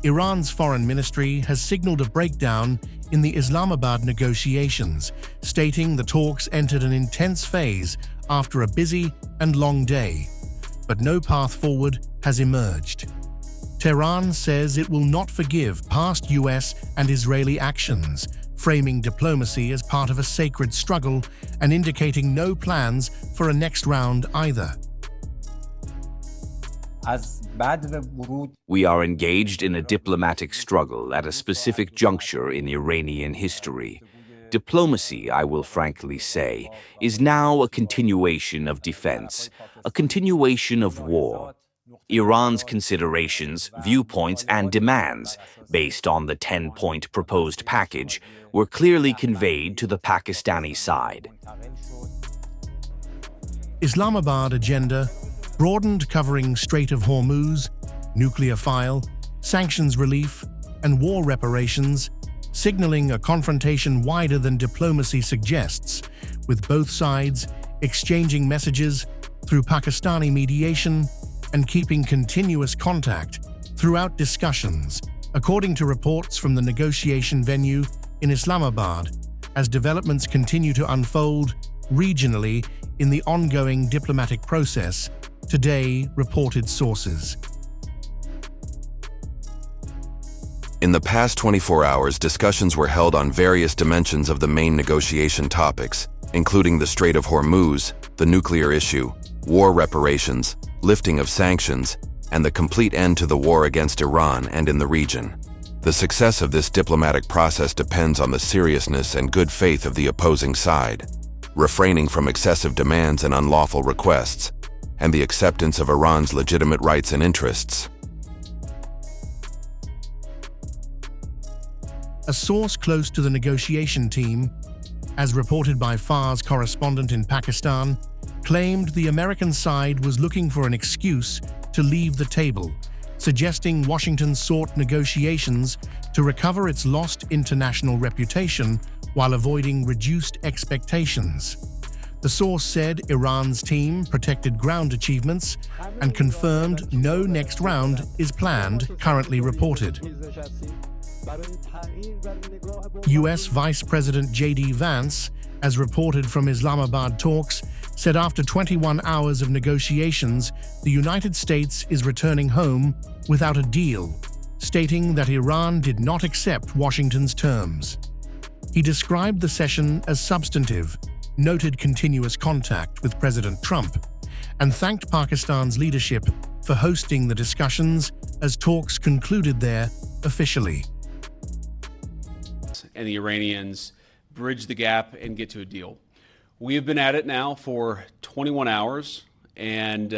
Iran's foreign ministry has signaled a breakdown in the Islamabad negotiations, stating the talks entered an intense phase after a busy and long day, but no path forward has emerged. Tehran says it will not forgive past US and Israeli actions, framing diplomacy as part of a sacred struggle and indicating no plans for a next round either. We are engaged in a diplomatic struggle at a specific juncture in Iranian history. Diplomacy, I will frankly say, is now a continuation of defense, a continuation of war. Iran's considerations, viewpoints, and demands, based on the 10-point proposed package, were clearly conveyed to the Pakistani side. Islamabad agenda broadened, covering Strait of Hormuz, nuclear file, sanctions relief, and war reparations, signaling a confrontation wider than diplomacy suggests, with both sides exchanging messages through Pakistani mediation and keeping continuous contact throughout discussions, according to reports from the negotiation venue in Islamabad, as developments continue to unfold regionally in the ongoing diplomatic process, today reported sources. In the past 24 hours, discussions were held on various dimensions of the main negotiation topics, including the Strait of Hormuz, the nuclear issue, war reparations, lifting of sanctions, and the complete end to the war against Iran and in the region. The success of this diplomatic process depends on the seriousness and good faith of the opposing side, refraining from excessive demands and unlawful requests, and the acceptance of Iran's legitimate rights and interests. A source close to the negotiation team, as reported by FAR's correspondent in Pakistan, claimed the American side was looking for an excuse to leave the table, suggesting Washington sought negotiations to recover its lost international reputation while avoiding reduced expectations. The source said Iran's team protected ground achievements and confirmed no next round is planned, currently reported. US Vice President JD Vance, as reported from Islamabad talks, said after 21 hours of negotiations, the United States is returning home without a deal, stating that Iran did not accept Washington's terms. He described the session as substantive, noted continuous contact with President Trump, and thanked Pakistan's leadership for hosting the discussions as talks concluded there officially. And the Iranians bridge the gap and get to a deal. We have been at it now for 21 hours, and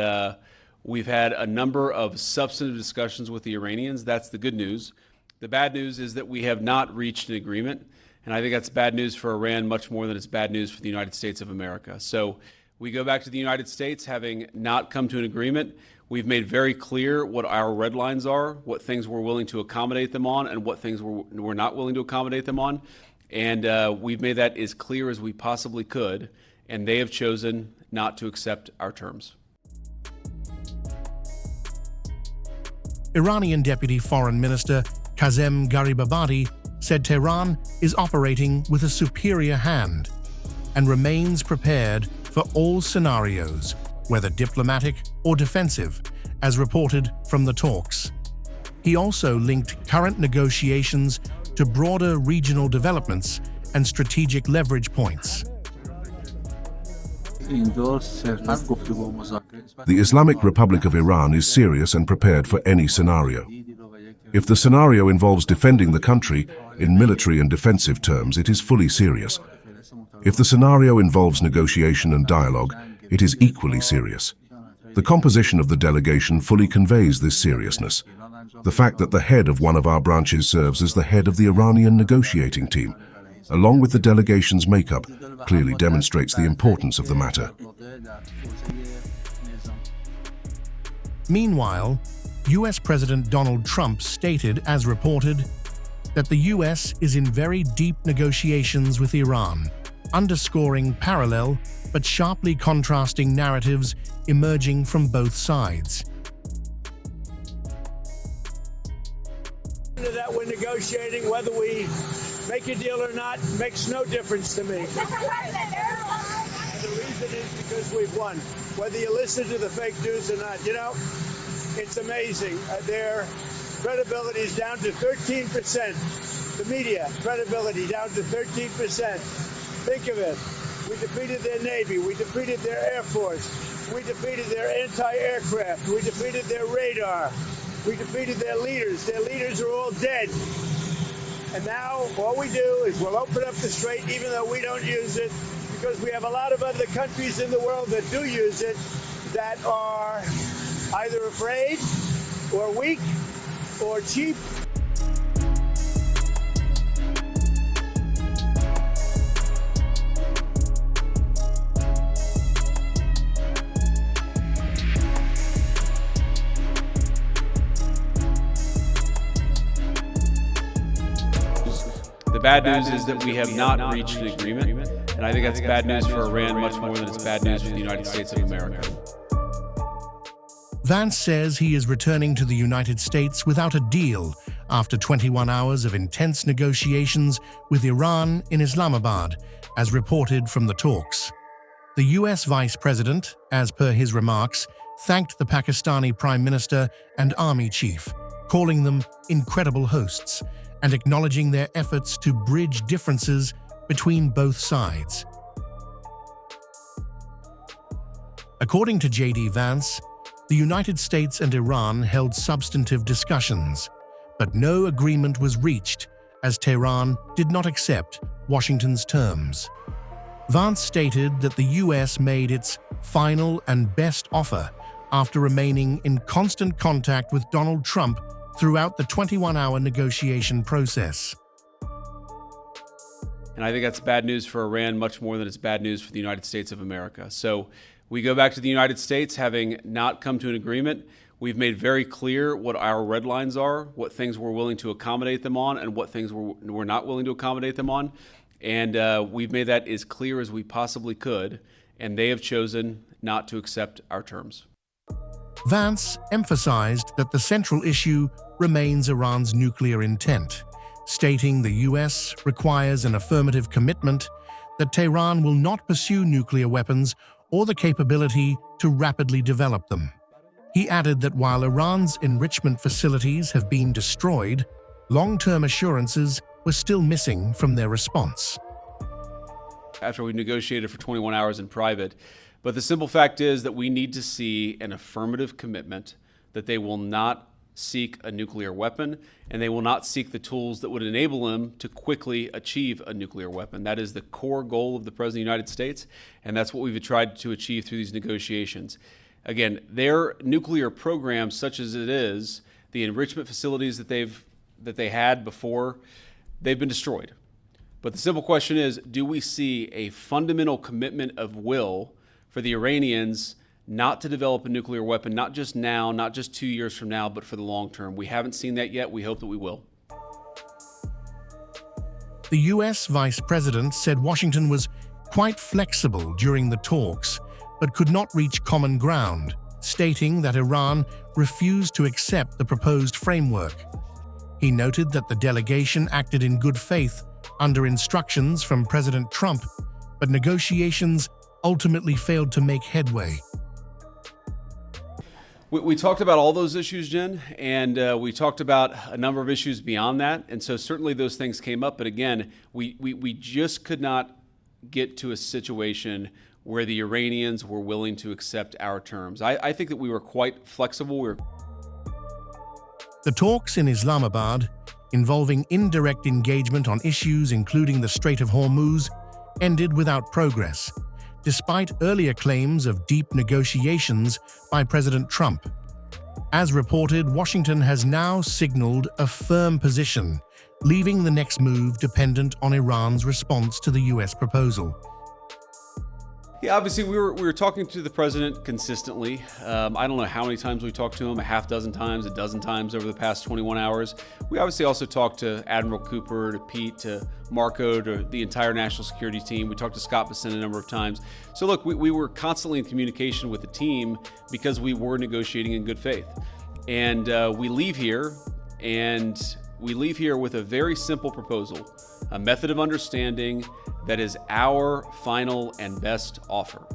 we've had a number of substantive discussions with the Iranians. That's the good news. The bad news is that we have not reached an agreement, and I think that's bad news for Iran much more than it's bad news for the United States of America. So we go back to the United States having not come to an agreement. We've made very clear what our red lines are, what things we're willing to accommodate them on, and what things we're not willing to accommodate them on. And we've made that as clear as we possibly could, and they have chosen not to accept our terms. Iranian Deputy Foreign Minister Kazem Garibabadi said Tehran is operating with a superior hand and remains prepared for all scenarios, whether diplomatic or defensive, as reported from the talks. He also linked current negotiations to broader regional developments and strategic leverage points. The Islamic Republic of Iran is serious and prepared for any scenario. If the scenario involves defending the country in military and defensive terms, it is fully serious. If the scenario involves negotiation and dialogue, it is equally serious. The composition of the delegation fully conveys this seriousness. The fact that the head of one of our branches serves as the head of the Iranian negotiating team, along with the delegation's makeup, clearly demonstrates the importance of the matter. Meanwhile, US President Donald Trump stated, as reported, that the US is in very deep negotiations with Iran, underscoring parallel but sharply contrasting narratives emerging from both sides. agenda that we're negotiating, whether we make a deal or not, makes no difference to me. And the reason is because we've won. Whether you listen to the fake news or not, you know, it's amazing. Their credibility is down to 13%. The media credibility down to 13%. Think of it. We defeated their Navy. We defeated their Air Force. We defeated their anti-aircraft. We defeated their radar. We defeated their leaders. Their leaders are all dead. And now all we do is we'll open up the strait, even though we don't use it, because we have a lot of other countries in the world that do use it that are either afraid or weak or cheap. The bad news is that we have not reached an agreement, and I think that's bad news for Iran much more than it's bad news for the United States of America. Vance says he is returning to the United States without a deal after 21 hours of intense negotiations with Iran in Islamabad, as reported from the talks. The US Vice President, as per his remarks, thanked the Pakistani Prime Minister and Army Chief, calling them incredible hosts, and acknowledging their efforts to bridge differences between both sides. According to JD Vance, the United States and Iran held substantive discussions, but no agreement was reached as Tehran did not accept Washington's terms. Vance stated that the US made its final and best offer after remaining in constant contact with Donald Trump throughout the 21-hour negotiation process. And I think that's bad news for Iran much more than it's bad news for the United States of America. So we go back to the United States having not come to an agreement. We've made very clear what our red lines are, what things we're willing to accommodate them on, and what things we're not willing to accommodate them on. And we've made that as clear as we possibly could, and they have chosen not to accept our terms. Vance emphasized that the central issue remains Iran's nuclear intent, stating the US requires an affirmative commitment that Tehran will not pursue nuclear weapons or the capability to rapidly develop them. He added that while Iran's enrichment facilities have been destroyed, long-term assurances were still missing from their response. After we negotiated for 21 hours in private, but the simple fact is that we need to see an affirmative commitment that they will not seek a nuclear weapon, and they will not seek the tools that would enable them to quickly achieve a nuclear weapon. That is the core goal of the President of the United States, and that's what we've tried to achieve through these negotiations. Again, their nuclear program, such as it is, the enrichment facilities that they had before, they've been destroyed. But the simple question is, do we see a fundamental commitment of will for the Iranians not to develop a nuclear weapon, not just now, not just 2 years from now, but for the long term? We haven't seen that yet. We hope that we will. The US Vice President said Washington was quite flexible during the talks, but could not reach common ground, stating that Iran refused to accept the proposed framework. He noted that the delegation acted in good faith under instructions from President Trump, but negotiations ultimately failed to make headway. We talked about all those issues, Jen, and we talked about a number of issues beyond that. And so certainly those things came up. But again, we just could not get to a situation where the Iranians were willing to accept our terms. I think that we were quite flexible. The talks in Islamabad, involving indirect engagement on issues including the Strait of Hormuz, ended without progress, despite earlier claims of deep negotiations by President Trump. As reported, Washington has now signaled a firm position, leaving the next move dependent on Iran's response to the US proposal. Yeah, obviously we were talking to the president consistently. I don't know how many times we talked to him, a half dozen times, a dozen times over the past 21 hours. We obviously also talked to Admiral Cooper, to Pete, to Marco, to the entire national security team. We talked to Scott Bessent a number of times. So look, we were constantly in communication with the team because we were negotiating in good faith. And we leave here, and we leave here with a very simple proposal, a method of understanding that is our final and best offer.